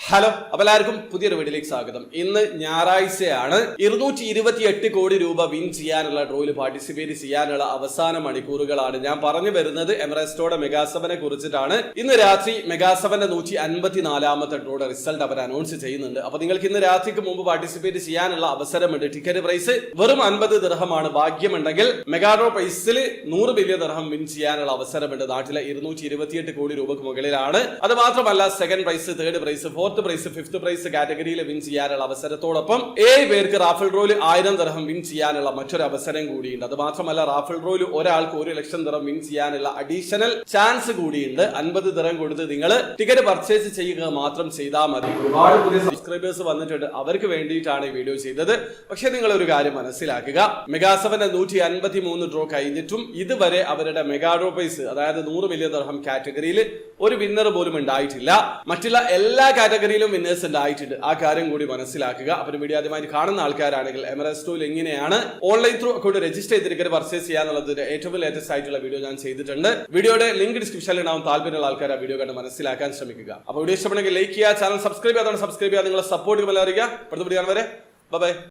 Hello, അപ്പോൾ എല്ലാവർക്കും പുതിയൊരു വീഡിയോയിലേക്ക് സ്വാഗതം. ഇന്ന് ഞായറാഴ്ചയാണ്. 228 കോടി രൂപ വിൻ ചെയ്യാനുള്ള ഡ്രോയിൽ പാർട്ടിസിപ്പേറ്റ് ചെയ്യാനുള്ള അവസാന മണിക്കൂറുകളാണ്. ഞാൻ പറഞ്ഞു വരുന്നത് എമറസ്റ്റോയുടെ മെഗാസെവനെ കുറിച്ചിട്ടാണ്. ഇന്ന് രാത്രി മെഗാസെവന്റെ 154ാമത്തെ ഡ്രോയുടെ റിസൾട്ട് അവർ അനൗൺസ് ചെയ്യുന്നുണ്ട്. അപ്പൊ നിങ്ങൾക്ക് ഇന്ന് രാത്രിക്ക് മുമ്പ് പാർട്ടിസിപ്പേറ്റ് ചെയ്യാനുള്ള അവസരമുണ്ട്. ടിക്കറ്റ് പ്രൈസ് വെറും 50 ദിർഹമാണ്. ഭാഗ്യമുണ്ടെങ്കിൽ മെഗാഡ്രോ പ്രൈസിൽ 100 ബില്യൺ ദിർഹം വിൻ ചെയ്യാനുള്ള അവസരമുണ്ട്. നാട്ടിലെ 228 കോടി രൂപക്ക് മുകളിലാണ്. അത് മാത്രമല്ല second prize, third prize, fourth prize, fifth prize കാറ്റഗറിയിൽ വിൻ ചെയ്യാനുള്ള അവസരത്തോടൊപ്പം 7 പേർക്ക് റാഫൽ ഡ്രോയിൽ 1000 ദിർഹം വിൻ ചെയ്യാനുള്ള മറ്റൊരു അവസരം കൂടിയുണ്ട്. അത് മാത്രമല്ല റാഫൽ ഡ്രോയിൽ ഒരാൾക്ക് 1 ലക്ഷം ദിർഹം വിൻ ചെയ്യാനുള്ള അഡീഷണൽ ചാൻസ് കൂടിയുണ്ട്. 50 ദിർഹം കൊടുത്ത് നിങ്ങൾ ടിക്കറ്റ് പർച്ചേസ് ചെയ്യുക മാത്രം ചെയ്താൽ മതി. ഒരുപാട് പുതിയ സബ്സ്ക്രൈബേഴ്സ് വന്നിട്ടുണ്ട്. അവർക്ക് വേണ്ടിയിട്ടാണ് ഈ വീഡിയോ ചെയ്തത്. പക്ഷെ നിങ്ങൾ ഒരു കാര്യം മനസ്സിലാക്കുക, മെഗാസെവന്റെ 153 ഡ്രോ കഴിഞ്ഞിട്ടും ഇതുവരെ അവരുടെ മെഗാഡ്രോ പ്രൈസ്, അതായത് 100 മില്യൺ ദിർഹം കാറ്റഗറിയിൽ ഒരു വിന്നർ പോലും ഉണ്ടായിട്ടില്ല. മറ്റുള്ള എല്ലാ കാറ്റഗറിയിലും വിന്നേഴ്സ് ഉണ്ടായിട്ടുണ്ട്. ആ കാര്യം കൂടി മനസ്സിലാക്കുക. അപ്പോൾ വീഡിയോ ആദ്യമായിട്ട് കാണുന്ന ആൾക്കാരാണെങ്കിൽ എമറസ്റ്റോയിൽ എങ്ങനെയാണ് ഓൺലൈൻ ത്രൂ അക്കൗണ്ട് രജിസ്റ്റർ ചെയ്ത് ടിക്കറ്റ് പർച്ചേസ് ചെയ്യാന്നുള്ളതിന്റെ ഏറ്റവും ലേറ്റസ്റ്റ് ആയിട്ടുള്ള വീഡിയോ ഞാൻ ചെയ്തിട്ടുണ്ട്. വീഡിയോയുടെ ലിങ്ക് ഡിസ്ക്രിപ്ഷനിൽ ഉണ്ടാവും. താല്പര്യമുള്ള ആൾക്കാർ ആ വീഡിയോ കണ്ട് മനസ്സിലാക്കാൻ ശ്രമിക്കുക. അപ്പോൾ വീഡിയോ ഇഷ്ടപ്പെടുന്നെങ്കിൽ ലൈക്ക് ചെയ്യുക, ചാനൽ സബ്സ്ക്രൈബ് ചെയ്യാതെ സബ്സ്ക്രൈബ് ചെയ്യുക. നിങ്ങളെ സപ്പോർട്ട് അറിയിക്കുക. അടുത്ത വീഡിയോ കാണുന്നവരെ ബൈ.